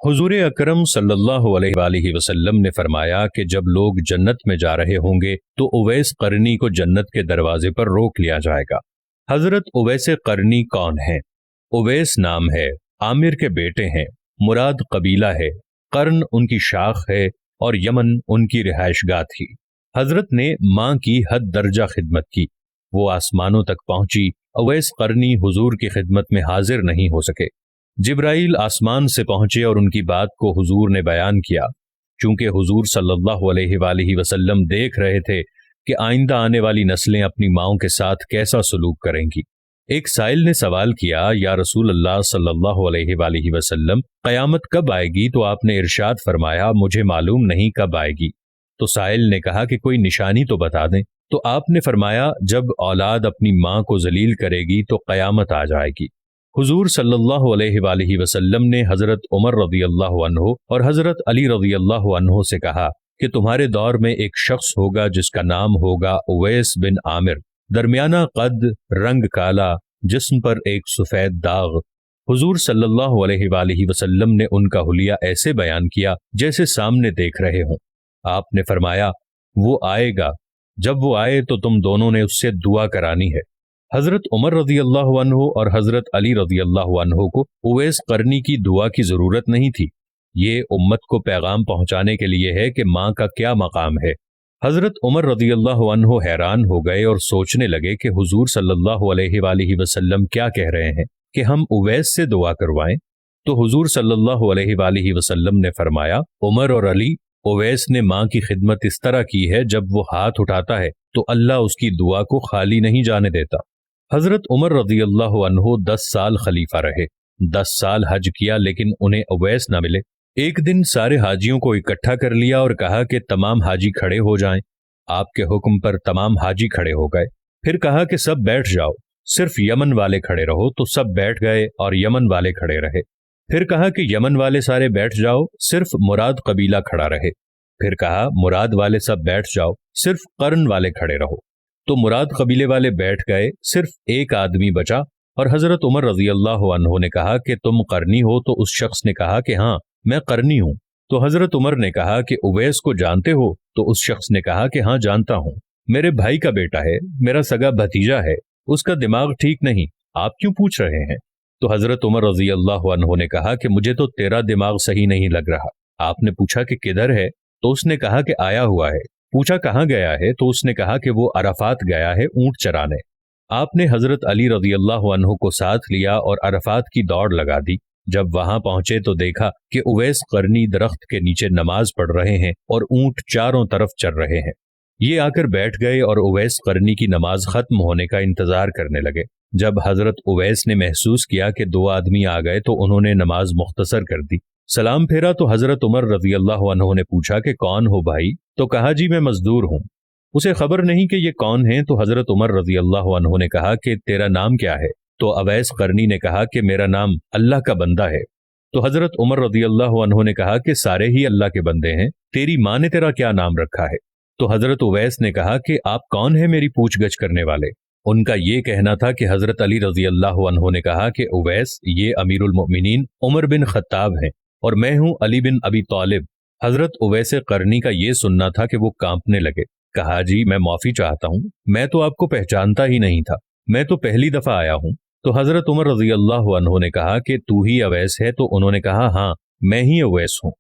हुजूर अकरम सल्लल्लाहु अलैहि वसल्लम ने फरमाया कि जब लोग जन्नत में जा रहे होंगे तो उवैस करनी को जन्नत के दरवाजे पर रोक लिया जाएगा। हजरत उवैस करनी कौन है? उवैस नाम है, आमिर के बेटे हैं, मुराद कबीला है, कर्न उनकी शाख है और यमन उनकी रिहाइशगाह थी। हजरत ने माँ की हद दर्जा खिदमत की, वो आसमानों तक पहुंची। उवैस करनी हुजूर की खिदमत में हाजिर नहीं हो सके। जिब्राइल आसमान से पहुंचे और उनकी बात को हुजूर ने बयान किया। चूंकि हुजूर सल्लल्लाहु अलैहि वसल्लम देख रहे थे कि आइंदा आने वाली नस्लें अपनी माओं के साथ कैसा सलूक करेंगी। एक साइल ने सवाल किया, या रसूल अल्लाह सल्लल्लाहु अलैहि वसल्लम, क़यामत कब आएगी? तो आपने इरशाद फरमाया, मुझे मालूम नहीं कब आएगी। तो साइल ने कहा कि कोई निशानी तो बता दें। तो आपने फरमाया, जब औलाद अपनी माँ को जलील करेगी तो क़यामत आ जाएगी। हुजूर सल्लल्लाहु अलैहि वसल्लम ने हजरत उमर रज़ियल्लाहु अन्हु और हजरत अली रज़ियल्लाहु अन्हु से कहा कि तुम्हारे दौर में एक शख्स होगा जिसका नाम होगा उवैस बिन आमिर, दरमियाना कद, रंग काला, जिस्म पर एक सफेद दाग। हुजूर सल्लल्लाहु अलैहि वसल्लम ने उनका हुलिया ऐसे बयान किया जैसे सामने देख रहे हों। आपने फरमाया, वो आएगा, जब वो आए तो तुम दोनों ने उससे दुआ करानी है। हजरत उमर रज़ियल्लाहु अन्हु और हजरत अली रज़ियल्लाहु अन्हु को उवैस करनी की दुआ की जरूरत नहीं थी। ये उम्मत को पैगाम पहुंचाने के लिए है कि माँ का क्या मकाम है। हजरत उमर रज़ियल्लाहु अन्हु हैरान हो गए और सोचने लगे कि हुजूर सल्लल्लाहु अलैहि वसल्लम क्या कह रहे हैं कि हम उवैस से दुआ करवाएं। तो हुजूर सल्लल्लाहु अलैहि वसल्लम ने फरमाया, उमर और अली, उवैस ने माँ की खिदमत इस तरह की है, जब वो हाथ उठाता है तो अल्लाह उसकी दुआ को खाली नहीं जाने देता। हजरत उमर रज़ियल्लाहु अन्हु 10 साल खलीफा रहे। 10 साल हज किया लेकिन उन्हें उवैस न मिले। एक दिन सारे हाजियों को इकट्ठा कर लिया और कहा कि तमाम हाजी खड़े हो जाएं। आपके हुक्म पर तमाम हाजी खड़े हो गए। फिर कहा कि सब बैठ जाओ, सिर्फ यमन वाले खड़े रहो। तो सब बैठ गए और यमन वाले खड़े रहे। फिर कहा कि यमन वाले सारे बैठ जाओ, सिर्फ मुराद कबीला खड़ा रहे। फिर कहा मुराद वाले सब बैठ जाओ, सिर्फ कर्न वाले खड़े रहो। तो मुराद कबीले वाले बैठ गए, सिर्फ एक आदमी बचा और हजरत उमर रज़ियल्लाहु अन्हु ने कहा कि तुम करनी हो? तो उस शख्स ने कहा कि हाँ, मैं करनी हूँ। तो हजरत उमर ने कहा कि उवैस को जानते हो? तो उस शख्स ने कहा कि हाँ, जानता हूँ, मेरे भाई का बेटा है, मेरा सगा भतीजा है, उसका दिमाग ठीक नहीं, आप क्यों पूछ रहे हैं? तो हजरत उमर रज़ियल्लाहु अन्हु ने कहा कि मुझे तो तेरा दिमाग सही नहीं लग रहा। आपने पूछा कि किधर है? तो उसने कहा कि आया हुआ है। पूछा कहाँ गया है? तो उसने कहा कि वो अरफात गया है ऊंट चराने। आपने हजरत अली रज़ियल्लाहु अन्हु को साथ लिया और अरफात की दौड़ लगा दी। जब वहां पहुंचे तो देखा कि उवैस करनी दरख्त के नीचे नमाज पढ़ रहे हैं और ऊंट चारों तरफ चर रहे हैं। ये आकर बैठ गए और उवैस करनी की नमाज खत्म होने का इंतजार करने लगे। जब हजरत उवैस ने महसूस किया कि 2 आदमी आ गए तो उन्होंने नमाज मुख्तसर कर दी। सलाम फेरा तो हजरत उमर रज़ियल्लाहु अन्हु ने पूछा कि कौन हो भाई? तो कहा, जी मैं मजदूर हूँ। उसे खबर नहीं कि ये कौन है। तो हजरत उमर रज़ियल्लाहु अन्हु ने कहा कि तेरा नाम क्या है? तो उवैस करनी ने कहा कि मेरा नाम अल्लाह का बंदा है। तो हजरत उमर रज़ियल्लाहु अन्हु ने कहा कि सारे ही अल्लाह के बंदे हैं, तेरी माँ ने तेरा क्या नाम रखा है? तो हजरत उवैस ने कहा कि आप कौन है मेरी पूछगछ करने वाले? उनका ये कहना था कि हजरत अली रज़ियल्लाहु अन्हु ने कहा कि उवैस, ये अमीरुल मोमिनीन उमर बिन खत्ताब हैं और मैं हूँ अली बिन अबी तालिब। हजरत उवैस करनी का ये सुनना था कि वो कांपने लगे। कहा, जी मैं माफी चाहता हूँ, मैं तो आपको पहचानता ही नहीं था, मैं तो पहली दफा आया हूँ। तो हजरत उमर रज़ियल्लाहु अन्हु ने कहा कि तू ही उवैस है? तो उन्होंने कहा, हाँ मैं ही उवैस हूँ।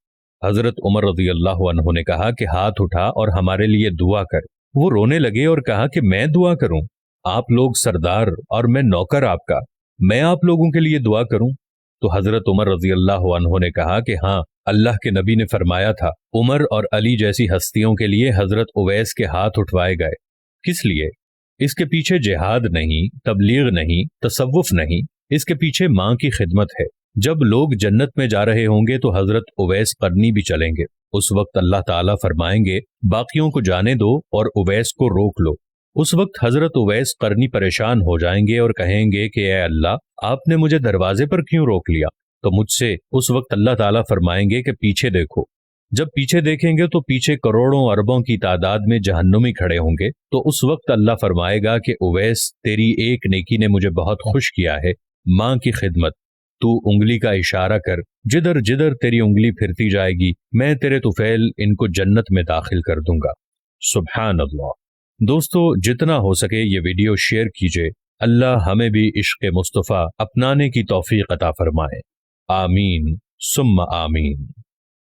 हजरत उमर रज़ियल्लाहु अन्हु ने कहा कि हाथ उठा और हमारे लिए दुआ कर। वो रोने लगे और कहा कि मैं दुआ करूं? आप लोग सरदार और मैं नौकर आपका, मैं आप लोगों के लिए दुआ करूं? तो हजरत उमर रज़ियल्लाहु अन्हु ने कहा कि हाँ, अल्लाह के नबी ने फरमाया था, उमर और अली जैसी हस्तियों के लिए हजरत उवैस के हाथ उठवाए गए। किस लिए? इसके पीछे जिहाद नहीं, तबलीग नहीं, तसव्वुफ नहीं, इसके पीछे माँ की खिदमत है। जब लोग जन्नत में जा रहे होंगे तो हजरत उवैस करनी भी चलेंगे। उस वक्त अल्लाह ताला फरमाएंगे, बाकियों को जाने दो और उवैस को रोक लो। उस वक्त हजरत उवैस करनी परेशान हो जाएंगे और कहेंगे कि ए अल्लाह, आपने मुझे दरवाजे पर क्यों रोक लिया? तो मुझसे उस वक्त अल्लाह ताला फरमाएंगे कि पीछे देखो। जब पीछे देखेंगे तो पीछे करोड़ों अरबों की तादाद में जहन्नुमी खड़े होंगे। तो उस वक्त अल्लाह फरमाएगा कि उवैस, तेरी एक नेकी ने मुझे बहुत खुश किया है, माँ की खिदमत। تو انگلی کا اشارہ کر، جدھر جدھر تیری انگلی پھرتی جائے گی میں تیرے طفیل ان کو جنت میں داخل کر دوں گا۔ سبحان اللہ۔ دوستو، جتنا ہو سکے یہ ویڈیو شیئر کیجئے، اللہ ہمیں بھی عشق مصطفیٰ اپنانے کی توفیق عطا فرمائے، آمین ثم آمین۔